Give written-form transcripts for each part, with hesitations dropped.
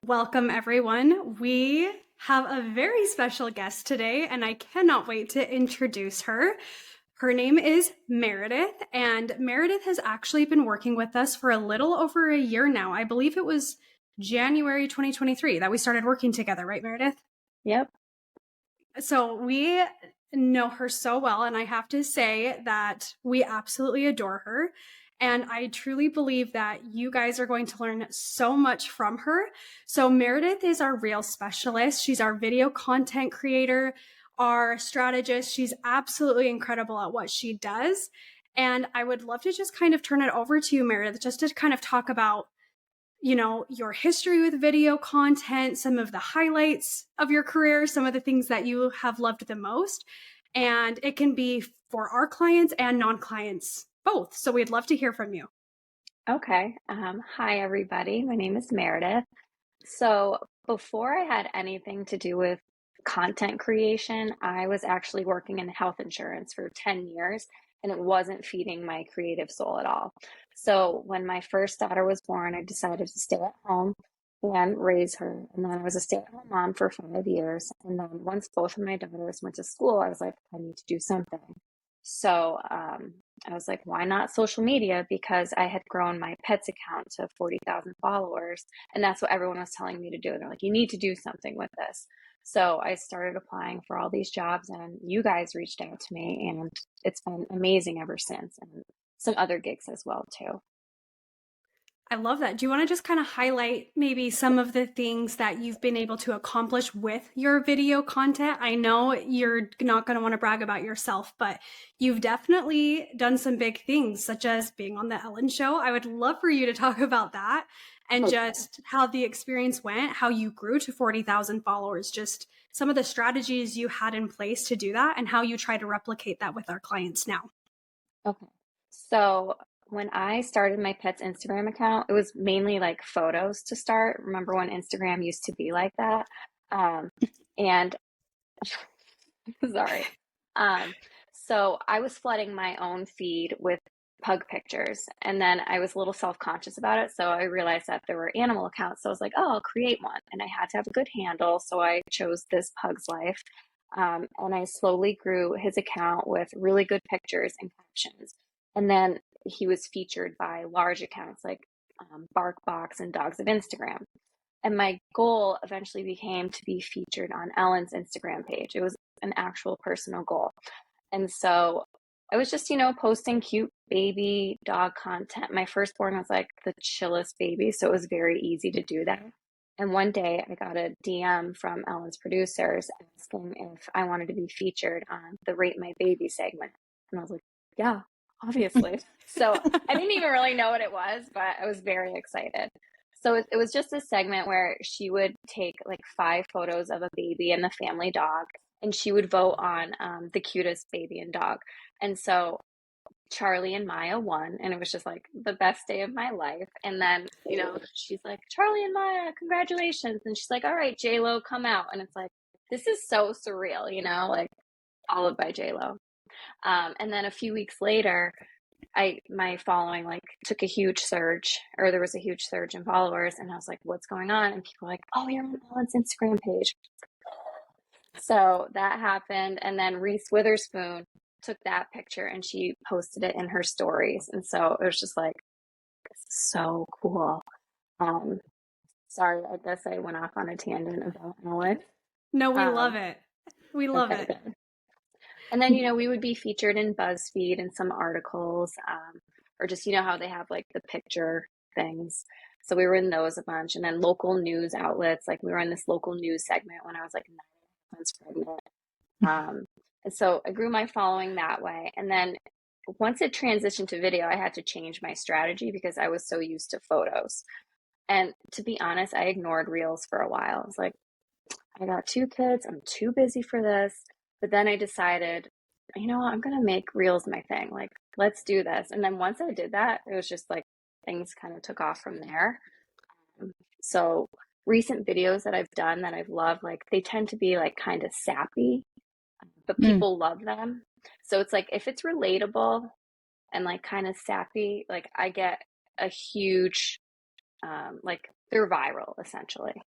Welcome, everyone. We have a very special guest today, and I cannot wait to introduce her. Her name is Meredith, and Meredith has actually been working with us for a little over a year now. I believe it was January 2023 that we started working together, right, Meredith? Yep. So we know her so well, and I have to say that we absolutely adore her. And I truly believe that you guys are going to learn so much from her. So Meredith is our Reel specialist. She's our video content creator, our strategist. She's absolutely incredible at what she does. And I would love to just kind of turn it over to you, Meredith, just to kind of talk about your history with video content, some of the highlights of your career, some of the things that you have loved the most. And it can be for our clients and non-clients both. So we'd love to hear from you. Okay. Hi, everybody. My name is Meredith. So before I had anything to do with content creation, I was actually working in health insurance for 10 years, and it wasn't feeding my creative soul at all. So when my first daughter was born, I decided to stay at home and raise her. And then I was a stay-at-home mom for 5 years. And then once both of my daughters went to school, I was like, I need to do something. So I was like, why not social media? Because I had grown my pets account to 40,000 followers. And that's what everyone was telling me to do. They're like, you need to do something with this. So I started applying for all these jobs, and you guys reached out to me, and it's been amazing ever since. And some other gigs as well, too. I love that. Do you want to just kind of highlight maybe some of the things that you've been able to accomplish with your video content? I know you're not going to want to brag about yourself, but you've definitely done some big things, such as being on the Ellen Show. I would love for you to talk about that and just how the experience went, how you grew to 40,000 followers, just some of the strategies you had in place to do that, and how you try to replicate that with our clients now. Okay. So when I started my pet's Instagram account, it was mainly like photos to start. Remember when Instagram used to be like that? Um, and sorry. Um, so I was flooding my own feed with pug pictures, and then I was a little self-conscious about it. So I realized that there were animal accounts. So I was like, oh, I'll create one. And I had to have a good handle. So I chose This Pug's Life. And I slowly grew his account with really good pictures and captions. And then he was featured by large accounts like BarkBox and Dogs of Instagram. And my goal eventually became to be featured on Ellen's Instagram page. It was an actual personal goal. And so I was just, posting cute baby dog content. My firstborn was like the chillest baby, so it was very easy to do that. And one day I got a DM from Ellen's producers asking if I wanted to be featured on the Rate My Baby segment. And I was like, yeah, obviously. So I didn't even really know what it was, but I was very excited. So it was just a segment where she would take like 5 photos of a baby and the family dog, and she would vote on the cutest baby and dog. And so Charlie and Maya won, and it was just like the best day of my life. And then, she's like, Charlie and Maya, congratulations. And she's like, all right, J-Lo, come out. And it's like, this is so surreal, like followed by J-Lo. And then a few weeks later, my following like took a huge surge, or there was a huge surge in followers, and I was like, what's going on? And people were like, oh, you're on Ellen's Instagram page. So that happened, and then Reese Witherspoon took that picture and she posted it in her stories, and so it was just like so cool. Sorry, I guess I went off on a tangent about Ellen. No, we love it. We love okay, it. good. And then, we would be featured in BuzzFeed and some articles, or just, how they have like the picture things. So we were in those a bunch. And then local news outlets, like we were in this local news segment when I was like 9 months pregnant. And so I grew my following that way. And then once it transitioned to video, I had to change my strategy because I was so used to photos. And to be honest, I ignored Reels for a while. I was like, I got 2 kids. I'm too busy for this. But then I decided, you know what, I'm going to make Reels my thing. Like, let's do this. And then once I did that, it was just like things kind of took off from there. So recent videos that I've done that I've loved, like they tend to be like kind of sappy, but people love them. So it's like, if it's relatable and like kind of sappy, like I get a huge, like they're viral essentially.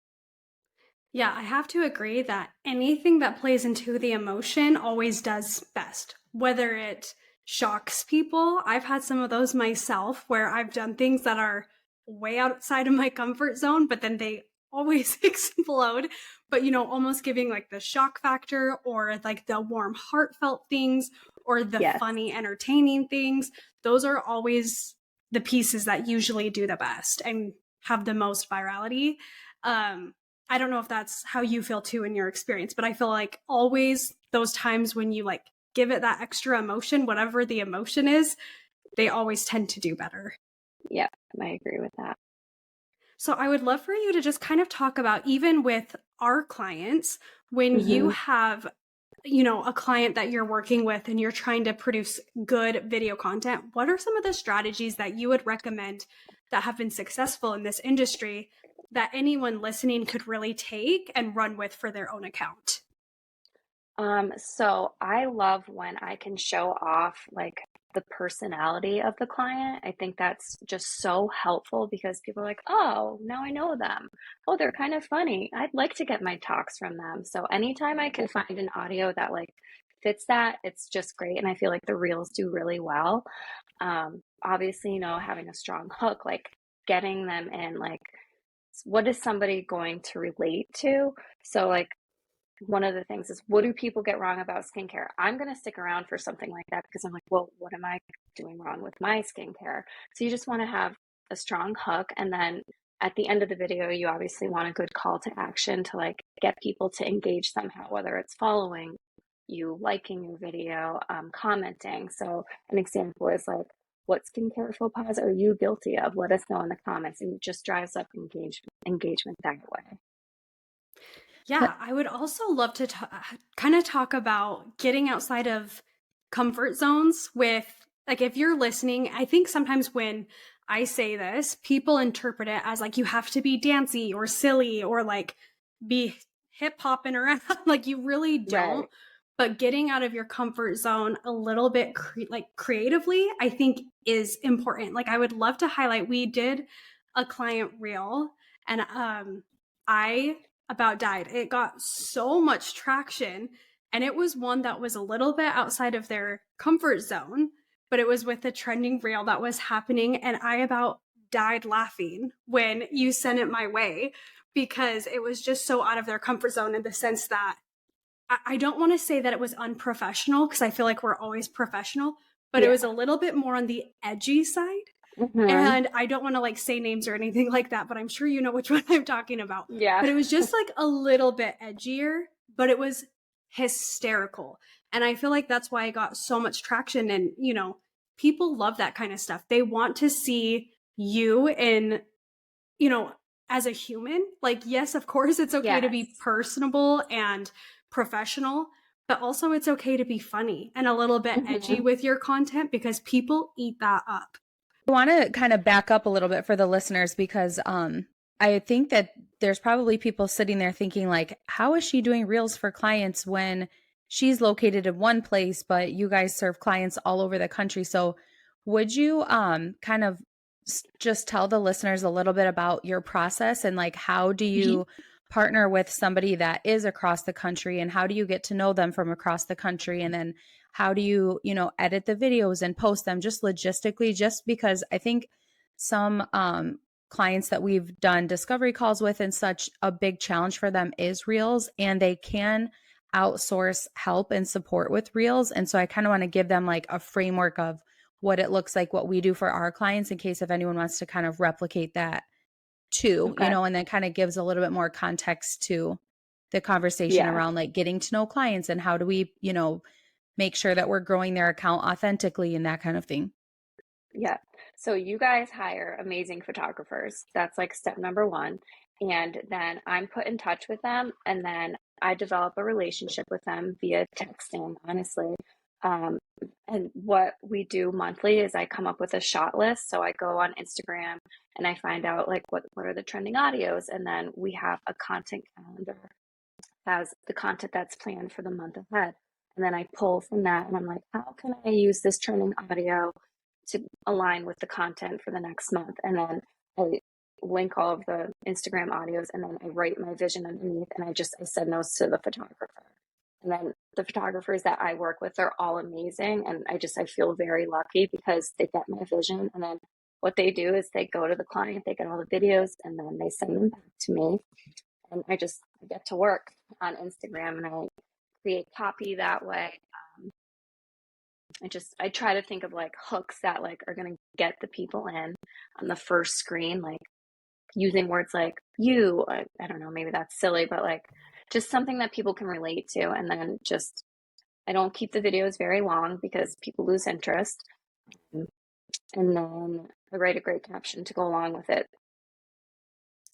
Yeah, I have to agree that anything that plays into the emotion always does best. Whether it shocks people, I've had some of those myself where I've done things that are way outside of my comfort zone, but then they always explode. But, almost giving like the shock factor or like the warm, heartfelt things or the Yes. funny, entertaining things, those are always the pieces that usually do the best and have the most virality. Um, I don't know if that's how you feel too in your experience, but I feel like always those times when you like give it that extra emotion, whatever the emotion is, they always tend to do better. Yeah, I agree with that. So I would love for you to just kind of talk about, even with our clients, when you Hmm. have, a client that you're working with and you're trying to produce good video content, what are some of the strategies that you would recommend that have been successful in this industry that anyone listening could really take and run with for their own account? So I love when I can show off like the personality of the client. I think that's just so helpful because people are like, oh, now I know them. Oh, they're kind of funny. I'd like to get my talks from them. So anytime I can find an audio that like fits that, it's just great. And I feel like the reels do really well. Obviously, having a strong hook, like getting them in, like, what is somebody going to relate to? So, like, one of the things is, what do people get wrong about skincare? I'm going to stick around for something like that because I'm like, well, what am I doing wrong with my skincare? So you just want to have a strong hook. And then at the end of the video, you obviously want a good call to action to like get people to engage somehow, whether it's following you, liking your video, commenting. So an example is like, what skincare faux pas are you guilty of? Let us know in the comments. And it just drives up engagement that way. Yeah, I would also love to kind of talk about getting outside of comfort zones with, like, if you're listening, I think sometimes when I say this, people interpret it as like you have to be dancy or silly or like be hip hopping around. Like you really don't. Right. But getting out of your comfort zone a little bit, like creatively, I think is important. Like I would love to highlight, we did a client reel and I about died. It got so much traction and it was one that was a little bit outside of their comfort zone, but it was with the trending reel that was happening and I about died laughing when you sent it my way because it was just so out of their comfort zone in the sense that I don't want to say that it was unprofessional because I feel like we're always professional, but it Yeah. was a little bit more on the edgy side. Hmm. And I don't want to like say names or anything like that, but I'm sure you know which one I'm talking about. Yeah. But it was just like a little bit edgier, but it was hysterical. And I feel like that's why I got so much traction. And, people love that kind of stuff. They want to see you in, you know, as a human. Like, yes, of course, it's okay to be Yes. personable and professional, but also it's okay to be funny and a little bit edgy Hmm. with your content because people eat that up. I want to kind of back up a little bit for the listeners because I think that there's probably people sitting there thinking like, how is she doing reels for clients when she's located in one place, but you guys serve clients all over the country? So would you kind of just tell the listeners a little bit about your process and like how do you partner with somebody that is across the country and how do you get to know them from across the country and then how do you, edit the videos and post them just logistically, just because I think some clients that we've done discovery calls with and such, a big challenge for them is reels and they can outsource help and support with reels. And so I kind of want to give them like a framework of what it looks like, what we do for our clients in case if anyone wants to kind of replicate that too, Okay. and then kind of gives a little bit more context to the conversation Yeah. around like getting to know clients and how do we, make sure that we're growing their account authentically and that kind of thing. Yeah. So you guys hire amazing photographers. That's like step number one. And then I'm put in touch with them and then I develop a relationship with them via texting, honestly. Um, and what we do monthly is I come up with a shot list. So I go on Instagram and I find out like what are the trending audios. And then we have a content calendar as the content that's planned for the month ahead. And then I pull from that and I'm like, how can I use this trending audio to align with the content for the next month? And then I link all of the Instagram audios, and then I write my vision underneath, and I send those to the photographer. And then the photographers that I work with are all amazing. And I feel very lucky because they get my vision. And then what they do is they go to the client, they get all the videos, and then they send them back to me. And I get to work on Instagram, and I create copy that way. I try to think of like hooks that like are going to get the people in on the first screen, like using words like you, I don't know, maybe that's silly, but like just something that people can relate to. And then I don't keep the videos very long because people lose interest. And then I write a great caption to go along with it.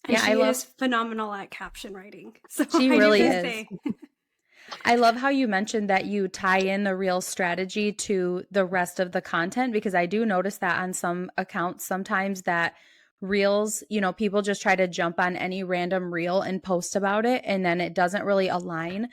And she is phenomenal at caption writing. So she really is. I love how you mentioned that you tie in the reel strategy to the rest of the content, because I do notice that on some accounts sometimes that reels, people just try to jump on any random reel and post about it, and then it doesn't really align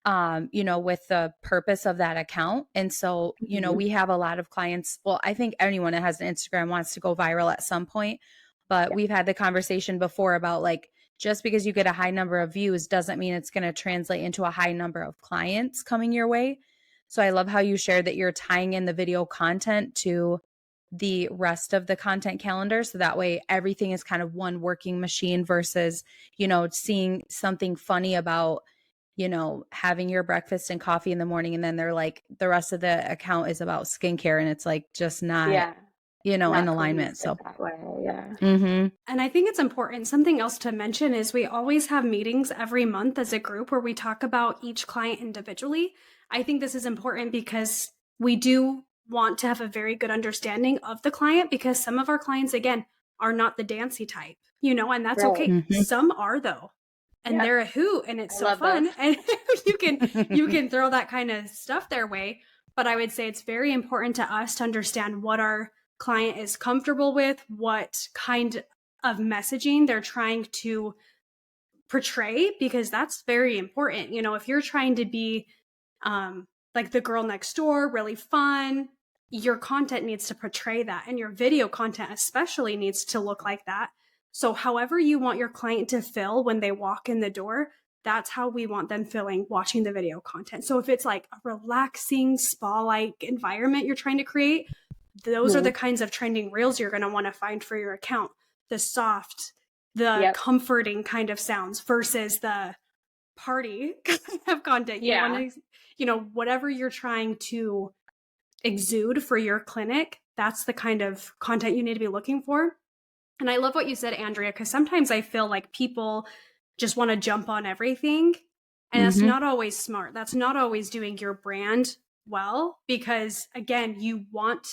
with the purpose of that account. And so, we have a lot of clients. Well, I think anyone that has an Instagram wants to go viral at some point, but we've had the conversation before about like, just because you get a high number of views doesn't mean it's going to translate into a high number of clients coming your way. So I love how you shared that you're tying in the video content to the rest of the content calendar. So that way everything is kind of one working machine versus, seeing something funny about, having your breakfast and coffee in the morning. And then they're like, the rest of the account is about skincare. And it's like, just not, in alignment. So that way, yeah. Mm-hmm. And I think it's important. Something else to mention is we always have meetings every month as a group where we talk about each client individually. I think this is important because we do want to have a very good understanding of the client, because some of our clients, again, are not the dancy type, and that's okay. Mm-hmm. Some are though. And they're a hoot, and it's so fun. And you can throw that kind of stuff their way. But I would say it's very important to us to understand what our client is comfortable with, what kind of messaging they're trying to portray, because that's very important. If you're trying to be like the girl next door, really fun, your content needs to portray that, and your video content especially needs to look like that. So however you want your client to feel when they walk in the door, that's how we want them feeling watching the video content. So if it's like a relaxing spa-like environment you're trying to create, those are the kinds of trending reels you're going to want to find for your account. The soft, the comforting kind of sounds versus the party kind of content. You want to, whatever you're trying to exude for your clinic, that's the kind of content you need to be looking for. And I love what you said, Andrea, because sometimes I feel like people just want to jump on everything. And that's not always smart. That's not always doing your brand well, because again, you want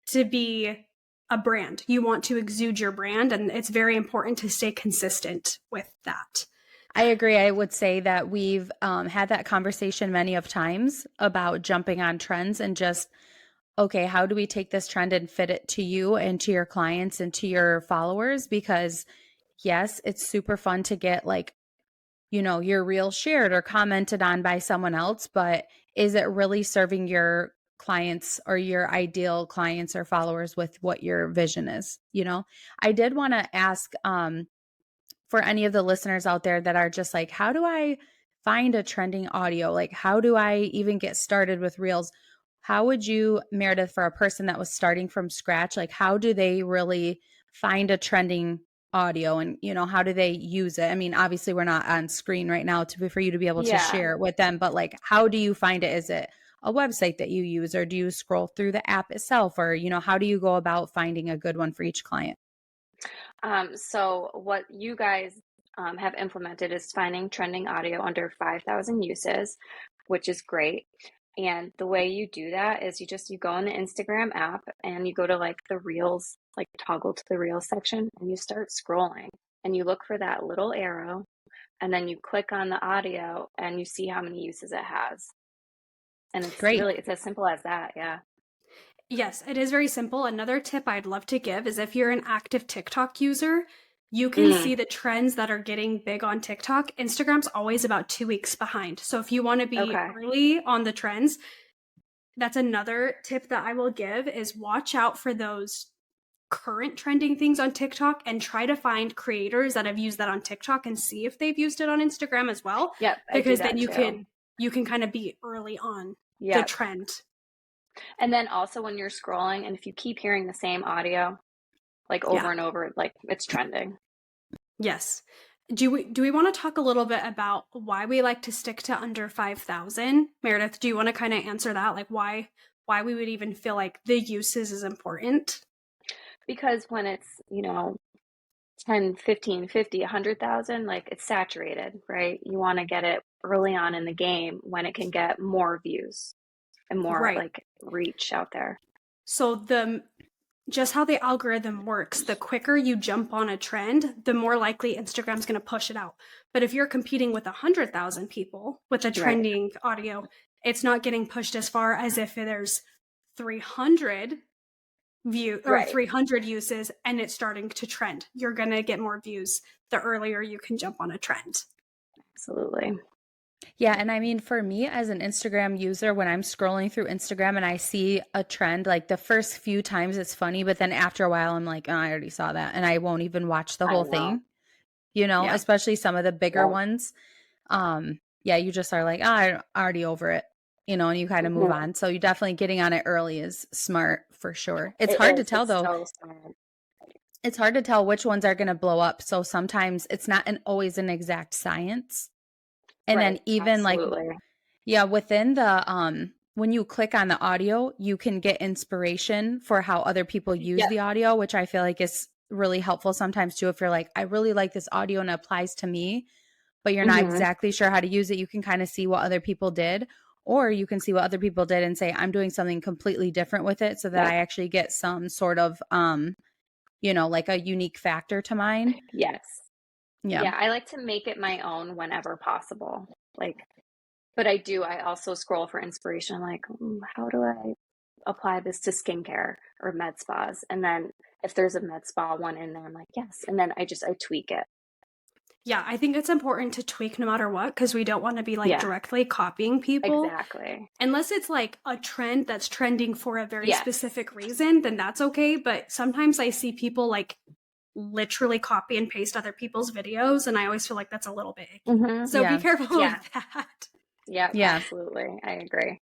to be a brand. You want to exude your brand, and it's very important to stay consistent with that. I agree. I would say that we've had that conversation many of times about jumping on trends and just, okay, how do we take this trend and fit it to you and to your clients and to your followers? Because yes, it's super fun to get like, your reel shared or commented on by someone else, but is it really serving your clients or your ideal clients or followers with what your vision is? I did want to ask for any of the listeners out there that are just like, how do I find a trending audio? Like, how do I even get started with reels? How would you, Meredith, for a person that was starting from scratch, like how do they really find a trending audio, and how do they use it? I mean, obviously we're not on screen right now for you to be able to share it with them, but like, how do you find it? Is it a website that you use, or do you scroll through the app itself, or how do you go about finding a good one for each client? So what you guys have implemented is finding trending audio under 5,000 uses, which is great. And the way you do that is you go in the Instagram app and you go to like the reels, like toggle to the reels section, and you start scrolling and you look for that little arrow, and then you click on the audio and you see how many uses it has. And it's great. It's as simple as that. Yeah. Yes, it is very simple. Another tip I'd love to give is if you're an active TikTok user, you can see the trends that are getting big on TikTok. Instagram's always about 2 weeks behind. So if you want to be early on the trends, that's another tip that I will give, is watch out for those current trending things on TikTok and try to find creators that have used that on TikTok and see if they've used it on Instagram as well. Yep, because I then do that too. you can kind of be early on the Yep. trend. And then also when you're scrolling, and if you keep hearing the same audio like over and over, like it's trending. Yes. Do we want to talk a little bit about why we like to stick to under 5,000? Meredith, do you want to kind of answer that? Like why we would even feel like the uses is important? Because when it's, 10, 15, 50, 100,000, like it's saturated, right? You want to get it early on in the game when it can get more views and more like reach out there. So just how the algorithm works, the quicker you jump on a trend, the more likely Instagram's going to push it out. But if you're competing with 100,000 people with a trending audio, it's not getting pushed as far as if there's 300 300 uses and it's starting to trend. You're going to get more views the earlier you can jump on a trend. Absolutely. Yeah. And I mean, for me as an Instagram user, when I'm scrolling through Instagram and I see a trend, like the first few times it's funny, but then after a while I'm like, oh, I already saw that. And I won't even watch the whole thing, especially some of the bigger ones. You just are like, oh, I'm already over it, and you kind of move on. So you definitely getting on it early is smart for sure. It's hard to tell though. So smart. It's hard to tell which ones are going to blow up. So sometimes it's not always an exact science. And then even within the, when you click on the audio, you can get inspiration for how other people use the audio, which I feel like is really helpful sometimes too. If you're like, I really like this audio and it applies to me, but you're not exactly sure how to use it, you can kind of see what other people did, or you can see what other people did and say, I'm doing something completely different with it so that I actually get some sort of, like a unique factor to mine. Yes. Yeah. I like to make it my own whenever possible. But I also scroll for inspiration. Like, how do I apply this to skincare or med spas? And then if there's a med spa one in there, I'm like, yes. And then I tweak it. Yeah, I think it's important to tweak no matter what, because we don't want to be directly copying people. Exactly. Unless it's like a trend that's trending for a very specific reason, then that's okay. But sometimes I see people like literally copy and paste other people's videos, and I always feel like that's a little bit icky. So be careful with that. Yeah, absolutely. I agree.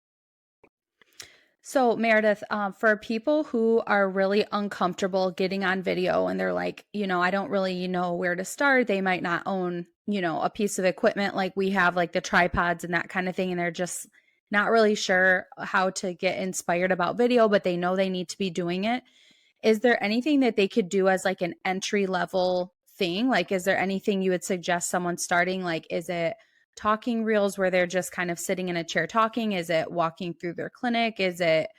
So Meredith, for people who are really uncomfortable getting on video and they're like, I don't really know where to start. They might not own, a piece of equipment like we have, like the tripods and that kind of thing. And they're just not really sure how to get inspired about video, but they know they need to be doing it. Is there anything that they could do as like an entry level thing? Like, is there anything you would suggest someone starting? Like, is it talking reels where they're just kind of sitting in a chair talking? Is it walking through their clinic? Is it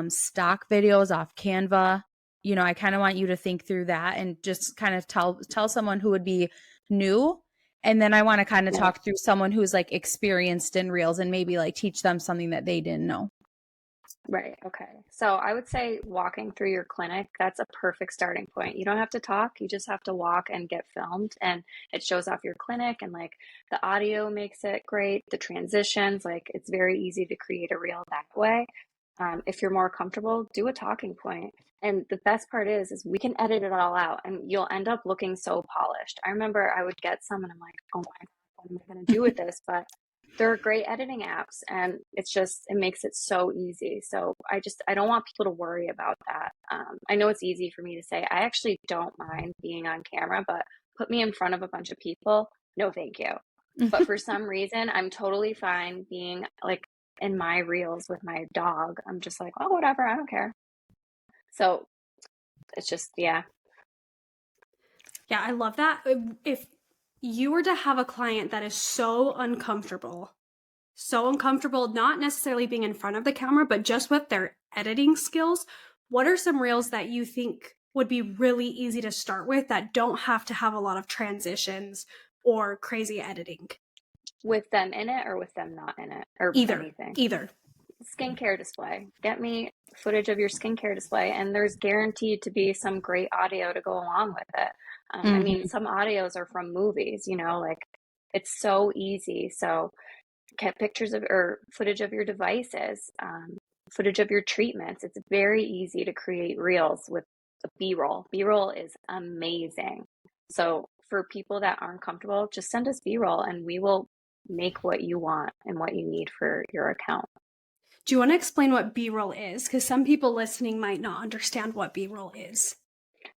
stock videos off Canva? I kind of want you to think through that and just kind of tell someone who would be new. And then I want to kind of talk through someone who's like experienced in reels and maybe like teach them something that they didn't know. Right. Okay. So I would say walking through your clinic, that's a perfect starting point. You don't have to talk, you just have to walk and get filmed, and it shows off your clinic, and like the audio makes it great, the transitions, like it's very easy to create a reel that way. If you're more comfortable, do a talking point. And the best part is we can edit it all out and you'll end up looking so polished. I remember I would get some and I'm like, oh my God, what am I going to do with this? But there are great editing apps and it makes it so easy. So I don't want people to worry about that. I know it's easy for me to say, I actually don't mind being on camera, but put me in front of a bunch of people. No, thank you. But for some reason, I'm totally fine being like in my reels with my dog. I'm just like, oh, whatever. I don't care. So it's just, Yeah, I love that. If you were to have a client that is so uncomfortable, not necessarily being in front of the camera, but just with their editing skills, what are some reels that you think would be really easy to start with that don't have to have a lot of transitions or crazy editing? With them in it or with them not in it? Or anything? Either. Skincare display. Get me footage of your skincare display, and there's guaranteed to be some great audio to go along with it. I mean, some audios are from movies, like it's so easy. So get pictures of or footage of your devices, footage of your treatments. It's very easy to create reels with B-roll. B-roll is amazing. So for people that aren't comfortable, just send us B-roll and we will make what you want and what you need for your account. Do you want to explain what B-roll is? Because some people listening might not understand what B-roll is.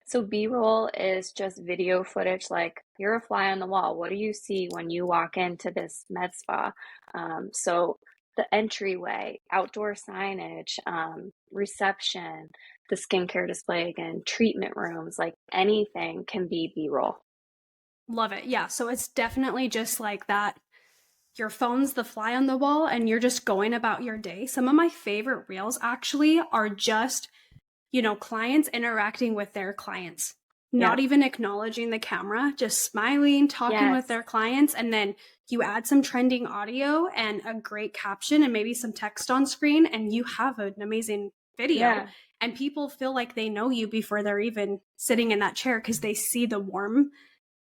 So B-roll is just video footage, like you're a fly on the wall. What do you see when you walk into this med spa? So the entryway, outdoor signage, reception, the skincare display again, treatment rooms, like anything can be B-roll. Love it. Yeah. So it's definitely just like that. Your phone's the fly on the wall and you're just going about your day. Some of my favorite reels actually are just, clients interacting with their clients, not Yeah. even acknowledging the camera, just smiling, talking with Yes. their clients. And then you add some trending audio and a great caption and maybe some text on screen, and you have an amazing video. Yeah. And people feel like they know you before they're even sitting in that chair because they see the warm,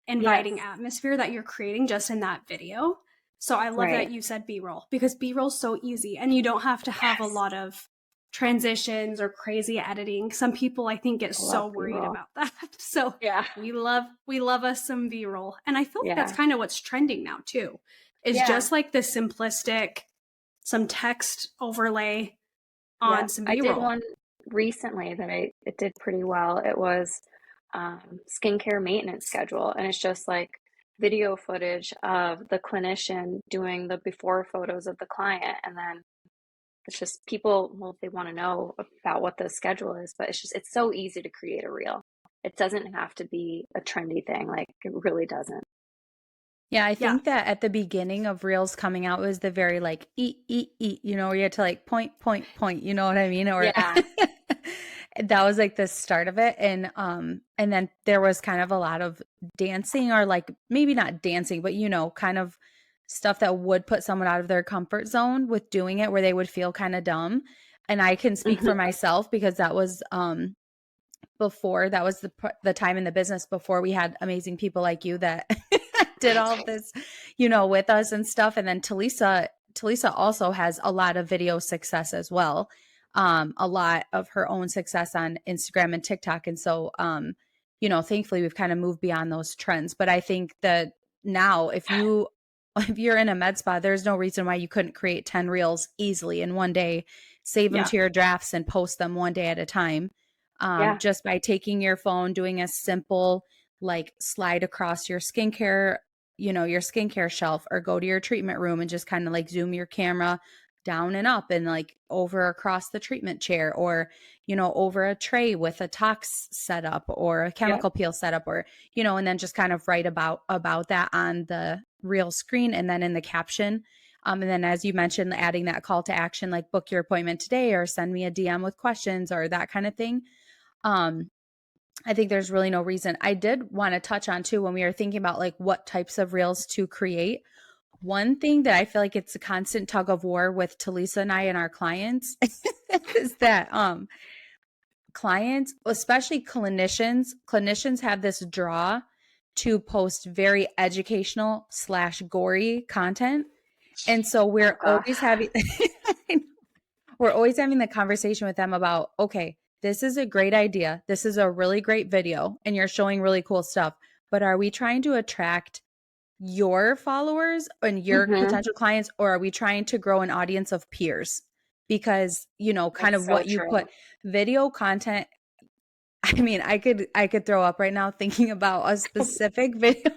inviting Yes. atmosphere that you're creating just in that video. So I love Right. that you said B-roll, because B-roll's so easy and you don't have to have a Yes. lot of transitions or crazy editing. Some people I think get I so love worried B-roll. about that. So Yeah. we love us some B-roll. And I feel like that's Yeah. kind of what's trending now too. Is Yeah. just like the simplistic, some text overlay on Yeah. some I did B-roll. one recently that it did pretty well. It was skincare maintenance schedule, and it's just like video footage of the clinician doing the before photos of the client, and then it's just people, well, they want to know about what the schedule is, but it's so easy to create a reel. It doesn't have to be a trendy thing, like it really doesn't. Yeah, I Yeah. think that at the beginning of Reels coming out was the very like eat, where you had to like point, point, point, you know what I mean? Or Yeah. that was like the start of it. And then there was kind of a lot of dancing, or like maybe not dancing, but kind of stuff that would put someone out of their comfort zone with doing it, where they would feel kind of dumb. And I can speak for Mhm. myself because that was before, that was the time in the business before we had amazing people like you that did all of this, with us and stuff. And then Talisa also has a lot of video success as well. A lot of her own success on Instagram and TikTok. And so, thankfully we've kind of moved beyond those trends. But I think that now if you're in a med spa, there's no reason why you couldn't create 10 reels easily in one day, save them Yeah. to your drafts and post them one day at a time. Yeah. Just by taking your phone, doing a simple like slide across your skincare shelf, or go to your treatment room and just kind of like zoom your camera down and up and like over across the treatment chair, or over a tray with a tox setup or a Yep. chemical peel setup, or and then just kind of write about that on the real screen, and then in the caption. And then, as you mentioned, adding that call to action, like book your appointment today, or send me a DM with questions, or that kind of thing. I think there's really no reason. I did want to touch on too, when we were thinking about like what types of reels to create. One thing that I feel like it's a constant tug of war with Talisa and I and our clients is that clients, especially clinicians have this draw to post very educational / gory content. And so Oh we're always gosh. having we're always having the conversation with them about, okay, this is a great idea. This is a really great video and you're showing really cool stuff. But are we trying to attract your followers and your Hmm. potential clients, or are we trying to grow an audience of peers? Because, kind That's of so what you put, true. video content. I mean, I could throw up right now thinking about a specific video.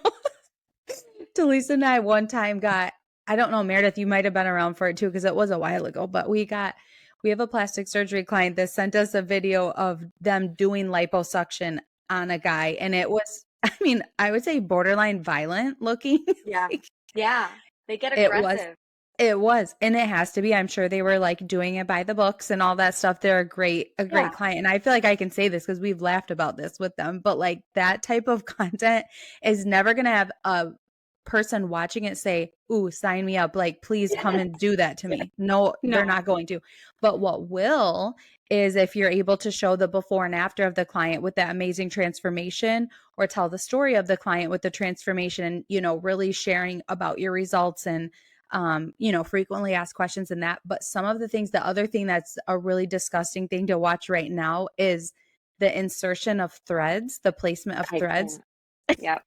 Talisa and I one time got, I don't know, Meredith, you might have been around for it too, because it was a while ago, but we have a plastic surgery client that sent us a video of them doing liposuction on a guy. And it was, I mean, I would say borderline violent looking. Yeah. Like, Yeah. They get it was. aggressive. It was, and it has to be. I'm sure they were like doing it by the books and all that stuff. They're a great Yeah. client. And I feel like I can say this because we've laughed about this with them, but like that type of content is never going to have a person watching it say, "Ooh, sign me up. Like, please come and do that to me." No, they're No. not going to. But what will is if you're able to show the before and after of the client with that amazing transformation, or tell the story of the client with the transformation, really sharing about your results and frequently asked questions and that. But some of the other thing that's a really disgusting thing to watch right now is the insertion of threads, the placement of I threads. can't.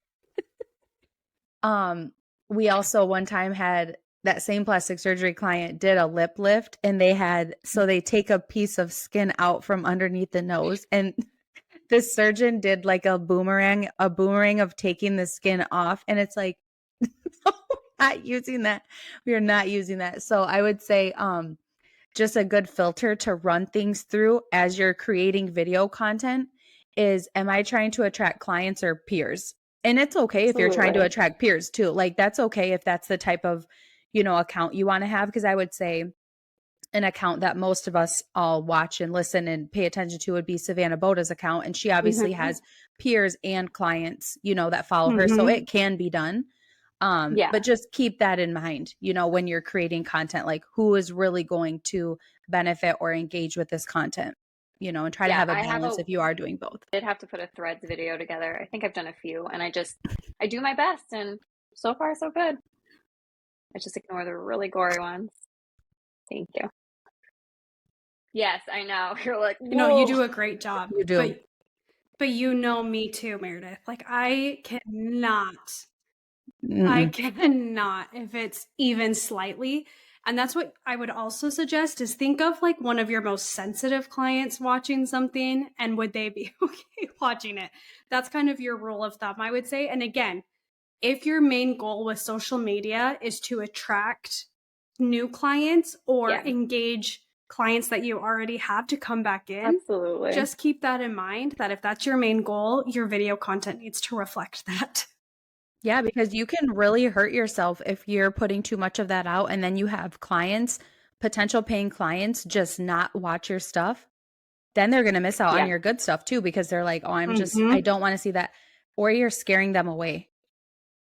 Yep. We also one time had that same plastic surgery client did a lip lift, and they take a piece of skin out from underneath the nose, and the surgeon did like a boomerang of taking the skin off, and it's like, no, not using that. We are not using that. So I would say just a good filter to run things through as you're creating video content is, am I trying to attract clients or peers? And it's okay if you're trying to Absolutely. attract peers too. Like that's okay if that's the type of, account you want to have. Because I would say an account that most of us all watch and listen and pay attention to would be Savannah Boda's account. And she obviously Mm-hmm. has peers and clients, that follow her. So Mm-hmm. it can be done. Yeah. But just keep that in mind, when you're creating content, like who is really going to benefit or engage with this content, and try to Yeah. have a balance if you are doing both. I did have to put a threads video together. I think I've done a few, and I do my best, and so far so good. I just ignore the really gory ones. Thank you. Yes, I know. You're like, whoa. You do a great job. You do. But me too, Meredith. Like I cannot if it's even slightly. And that's what I would also suggest is think of like one of your most sensitive clients watching something, and would they be okay watching it? That's kind of your rule of thumb, I would say. And again, if your main goal with social media is to attract new clients or engage clients that you already have to come back in, Absolutely. just keep that in mind, that if that's your main goal, your video content needs to reflect that. Yeah, because you can really hurt yourself if you're putting too much of that out, and then you have clients, potential paying clients, just not watch your stuff. Then they're going to miss out on your good stuff too, because they're like, oh, I don't want to see that. Or you're scaring them away.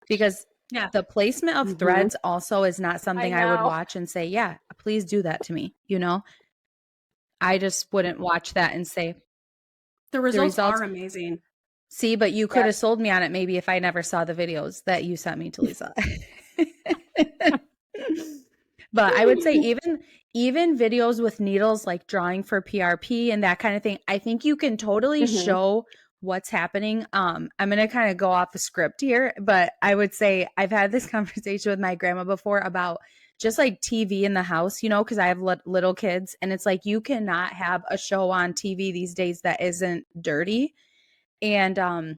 Because the placement of threads also is not something I would watch and say, yeah, please do that to me. I just wouldn't watch that and say, the results are amazing. See, but you could have sold me on it maybe if I never saw the videos that you sent me to Lisa. But I would say even videos with needles, like drawing for PRP and that kind of thing, I think you can totally show what's happening. I'm going to kind of go off the script here, but I would say I've had this conversation with my grandma before about just like TV in the house, because I have little kids, and it's like you cannot have a show on TV these days that isn't dirty. And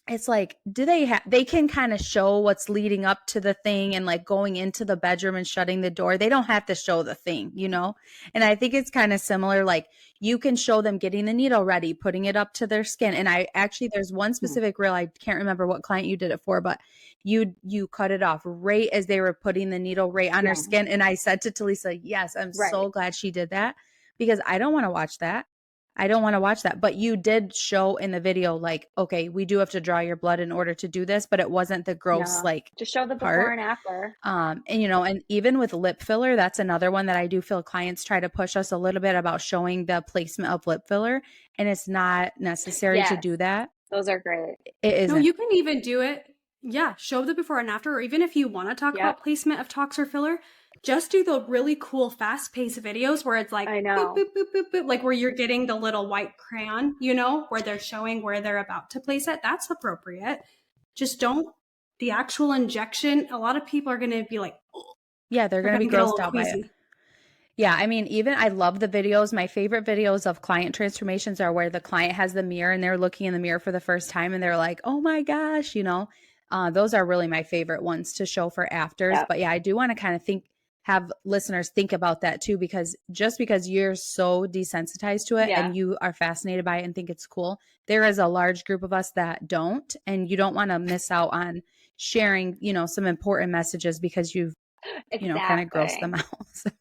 it's like, they can kind of show what's leading up to the thing and like going into the bedroom and shutting the door. They don't have to show the thing, And I think it's kind of similar. Like you can show them getting the needle ready, putting it up to their skin. And there's one specific reel, I can't remember what client you did it for, but you cut it off right as they were putting the needle right on her skin. And I said to Lisa, yes, I'm so glad she did that, because I don't want to watch that. I don't want to watch that. But you did show in the video, like, okay, we do have to draw your blood in order to do this, but it wasn't the gross, just show the before and after. And and even with lip filler, that's another one that I do feel clients try to push us a little bit about showing the placement of lip filler, and it's not necessary to do that. Those are great. It isn't. No, you can even do it. Yeah, show the before and after, or even if you want to talk about placement of tox or filler, just do the really cool fast-paced videos where it's like, I know, boop, boop, boop, boop, boop, like where you're getting the little white crayon, where they're showing where they're about to place it. That's appropriate. Just don't, the actual injection, a lot of people are going to be like, oh, yeah, they're going to be grossed out by it. Yeah, I mean, even I love the videos. My favorite videos of client transformations are where the client has the mirror and they're looking in the mirror for the first time and they're like, oh my gosh, those are really my favorite ones to show for afters. But yeah, I do want to kind of have listeners think about that too, because just because you're so desensitized to it and you are fascinated by it and think it's cool, there is a large group of us that don't, and you don't want to miss out on sharing, some important messages because you've, kind of grossed them out.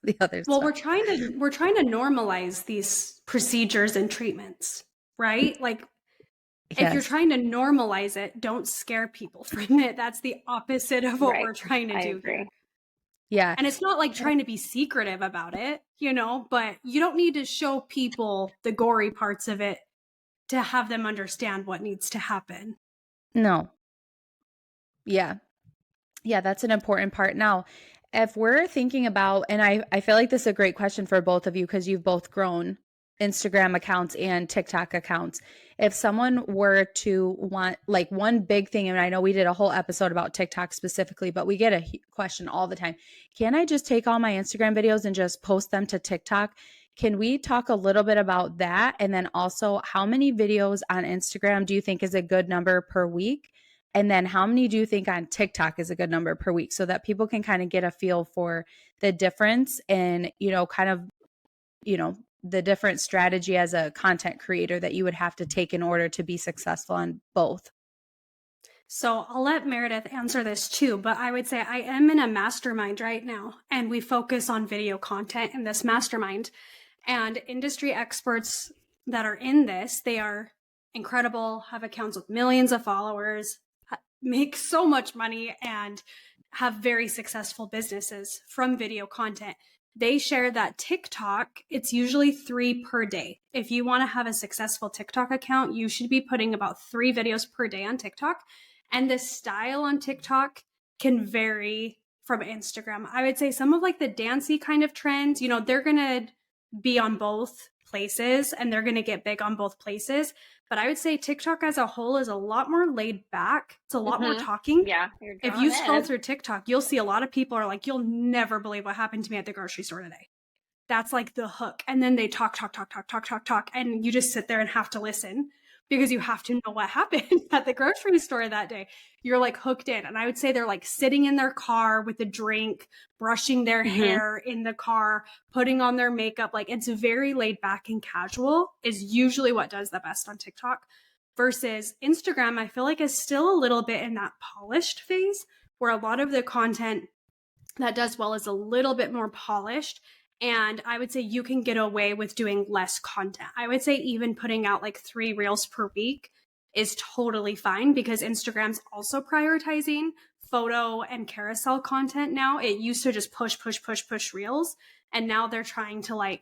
The others. Well, we're trying to normalize these procedures and treatments, right? Like, if you're trying to normalize it, don't scare people from it. That's the opposite of what we're trying to do here. Yeah. And it's not like trying to be secretive about it, but you don't need to show people the gory parts of it to have them understand what needs to happen. No. Yeah. Yeah, that's an important part. Now, if we're thinking about, and I feel like this is a great question for both of you because you've both grown Instagram accounts and TikTok accounts. If someone were to want like one big thing, and I know we did a whole episode about TikTok specifically, but we get a question all the time. Can I just take all my Instagram videos and just post them to TikTok? Can we talk a little bit about that? And then also, how many videos on Instagram do you think is a good number per week? And then how many do you think on TikTok is a good number per week, so that people can kind of get a feel for the difference and, kind of, the different strategy as a content creator that you would have to take in order to be successful on both? So I'll let Meredith answer this too, but I would say I am in a mastermind right now, and we focus on video content in this mastermind. And industry experts that are in this, they are incredible, have accounts with millions of followers, make so much money, and have very successful businesses from video content. They share that TikTok, it's usually 3 per day. If you want to have a successful TikTok account, you should be putting about 3 videos per day on TikTok. And the style on TikTok can vary from Instagram. I would say some of like the dancey kind of trends, they're going to be on both places and they're going to get big on both places. But I would say TikTok as a whole is a lot more laid back. It's a lot more talking. Yeah. If you scroll through TikTok, you'll see a lot of people are like, you'll never believe what happened to me at the grocery store today. That's like the hook. And then they talk. And you just sit there and have to listen because you have to know what happened at the grocery store that day. You're like hooked in. And I would say they're like sitting in their car with a drink, brushing their hair in the car, putting on their makeup. Like it's very laid back and casual is usually what does the best on TikTok. Versus Instagram, I feel like is still a little bit in that polished phase where a lot of the content that does well is a little bit more polished. And I would say you can get away with doing less content. I would say even putting out like 3 reels per week is totally fine because Instagram's also prioritizing photo and carousel content now. It used to just push reels. And now they're trying to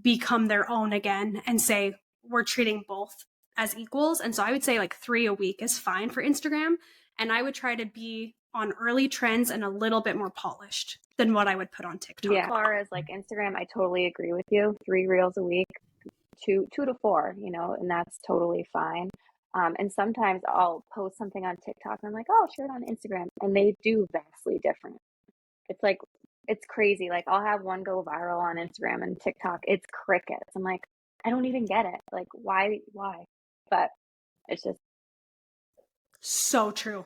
become their own again and say, we're treating both as equals. And so I would say like 3 a week is fine for Instagram. And I would try to be on early trends and a little bit more polished than what I would put on TikTok. Yeah. As far as like Instagram, I totally agree with you. 3 reels a week, 2 to 4, and that's totally fine. And sometimes I'll post something on TikTok and I'm like, oh, I'll share it on Instagram. And they do vastly different. It's like, it's crazy. Like I'll have one go viral on Instagram and TikTok. It's crickets. I'm like, I don't even get it. Like, why? But it's just. So true.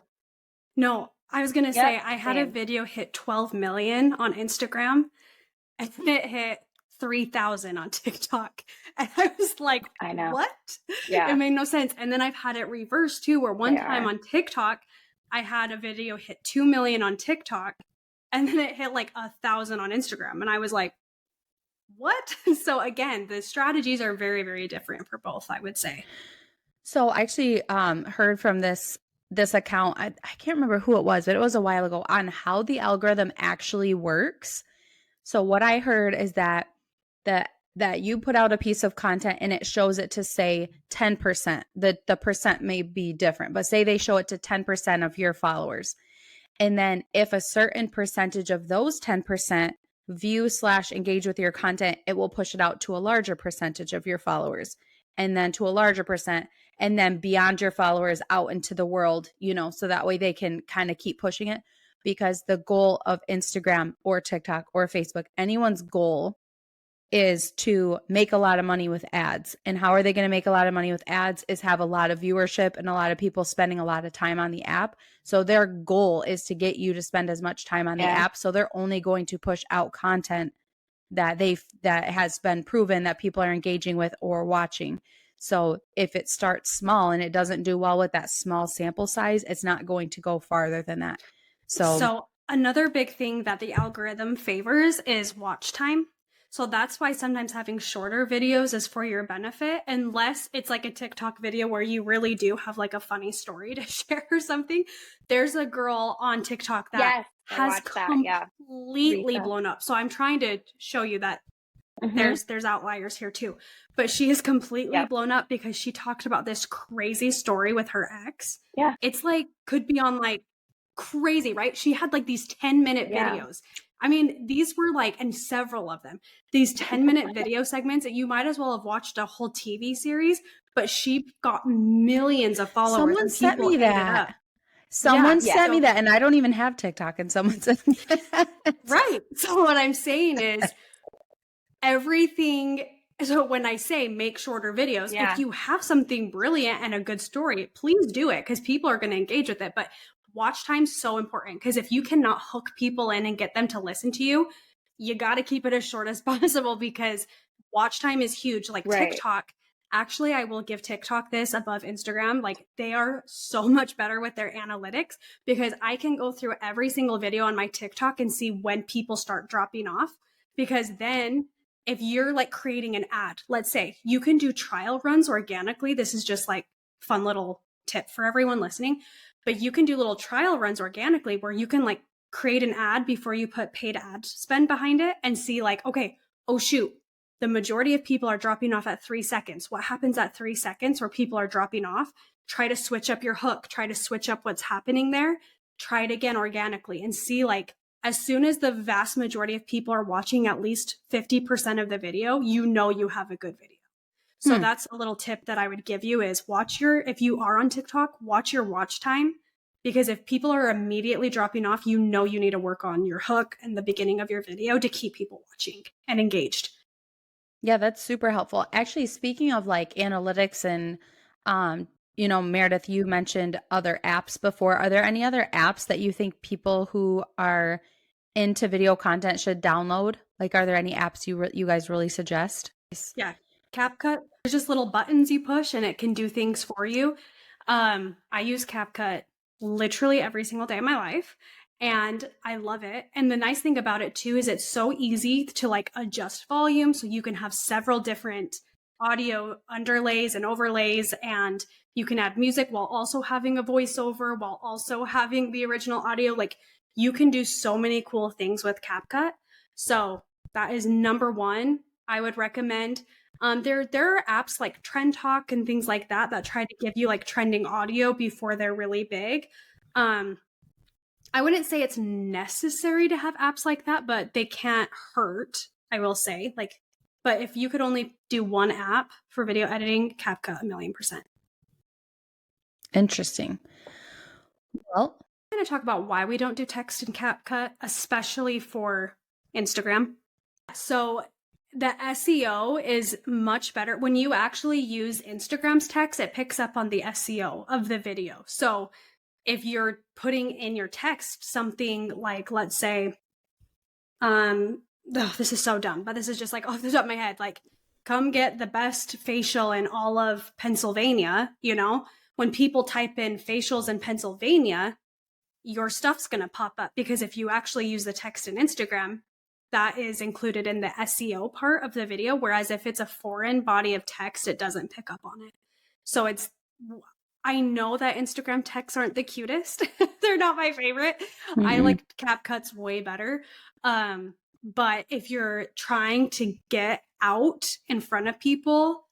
No, I was going to say, I had a video hit 12 million on Instagram and it hit 3,000 on TikTok. And I was like, I know. What? Yeah. It made no sense. And then I've had it reversed too, where one time on TikTok, I had a video hit 2 million on TikTok and then it hit like 1,000 on Instagram. And I was like, what? So again, the strategies are very, very different for both, I would say. So I actually heard from this account, I can't remember who it was, but it was a while ago, on how the algorithm actually works. So what I heard is that you put out a piece of content and it shows it to say 10%. The percent may be different, but say they show it to 10% of your followers. And then if a certain percentage of those 10% view/engage with your content, it will push it out to a larger percentage of your followers, and then to a larger percent, and then beyond your followers out into the world, so that way they can kind of keep pushing it. Because the goal of Instagram or TikTok or Facebook, anyone's goal is to make a lot of money with ads. And how are they going to make a lot of money with ads? Is have a lot of viewership and a lot of people spending a lot of time on the app. So their goal is to get you to spend as much time on the app. So they're only going to push out content that has been proven that people are engaging with or watching. So if it starts small and it doesn't do well with that small sample size, it's not going to go farther than that. So another big thing that the algorithm favors is watch time. So that's why sometimes having shorter videos is for your benefit, unless it's like a TikTok video where you really do have like a funny story to share or something. There's a girl on TikTok that has completely blown up. So I'm trying to show you that there's outliers here too. But she is completely blown up because she talked about this crazy story with her ex. Yeah. It's like, could be on like crazy, right? She had like these 10-minute videos. I mean, these were like, and several of them, these 10-minute video segments that you might as well have watched a whole TV series, but she got millions of followers. Someone and sent people me ate it that. up. Someone Yeah, sent so- me that, and I don't even have TikTok, and someone sent me that. Right. So what I'm saying is everything. So when I say make shorter videos, Yeah. if you have something brilliant and a good story, please do it because people are going to engage with it. But watch time's so important because if you cannot hook people in and get them to listen to you, you got to keep it as short as possible because watch time is huge. Like Right. TikTok, actually, I will give TikTok this above Instagram. Like they are so much better with their analytics because I can go through every single video on my TikTok and see when people start dropping off. Because then if you're like creating an ad, let's say you can do trial runs organically. This is just like fun little tip for everyone listening, but you can do little trial runs organically where you can like create an ad before you put paid ad spend behind it and see like, okay, oh shoot, the majority of people are dropping off at 3 seconds. What happens at 3 seconds where people are dropping off? Try to switch up your hook, try to switch up what's happening there, try it again organically and see like, as soon as the vast majority of people are watching at least 50% of the video, you know you have a good video. So that's a little tip that I would give you is if you are on TikTok, watch your watch time. Because if people are immediately dropping off, you know you need to work on your hook and the beginning of your video to keep people watching and engaged. Yeah, that's super helpful. Actually, speaking of like analytics and, Meredith, you mentioned other apps before. Are there any other apps that you think people who are into video content should download? Like, are there any apps you guys really suggest? Yeah, CapCut. There's just little buttons you push and it can do things for you. I use CapCut literally every single day of my life and I love it. And the nice thing about it too is it's so easy to like adjust volume so you can have several different audio underlays and overlays and you can add music while also having a voiceover while also having the original audio. Like you can do so many cool things with CapCut. So that is number one I would recommend. There are apps like Trend Talk and things like that try to give you like trending audio before they're really big. I wouldn't say it's necessary to have apps like that, but they can't hurt, I will say. But if you could only do one app for video editing, CapCut 1,000,000%. Interesting. Well, I'm going to talk about why we don't do text in CapCut, especially for Instagram. So the SEO is much better. When you actually use Instagram's text, it picks up on the SEO of the video. So if you're putting in your text something like, let's say, this is so dumb, but this is just like off the top of my head, like, come get the best facial in all of Pennsylvania, when people type in facials in Pennsylvania, your stuff's going to pop up because if you actually use the text in Instagram, that is included in the SEO part of the video. Whereas if it's a foreign body of text, it doesn't pick up on it. So I know that Instagram texts aren't the cutest. They're not my favorite. Mm-hmm. I like CapCut's way better. But if you're trying to get out in front of people,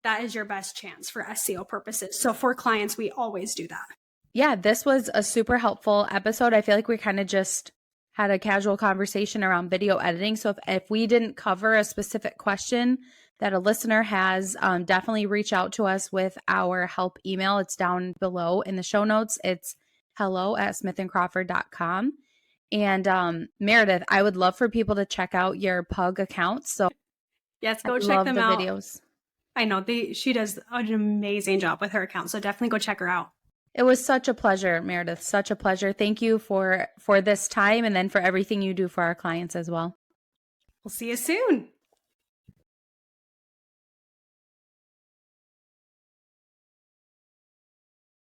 that is your best chance for SEO purposes. So for clients, we always do that. Yeah, this was a super helpful episode. I feel like we kind of just had a casual conversation around video editing. So if we didn't cover a specific question that a listener has, definitely reach out to us with our help email. It's down below in the show notes. It's hello@smithandcrawford.com. And Meredith, I would love for people to check out your Pug account. So yes, go check them out. Videos. I know she does an amazing job with her account. So definitely go check her out. It was such a pleasure, Meredith. Such a pleasure. Thank you for this time and then for everything you do for our clients as well. We'll see you soon.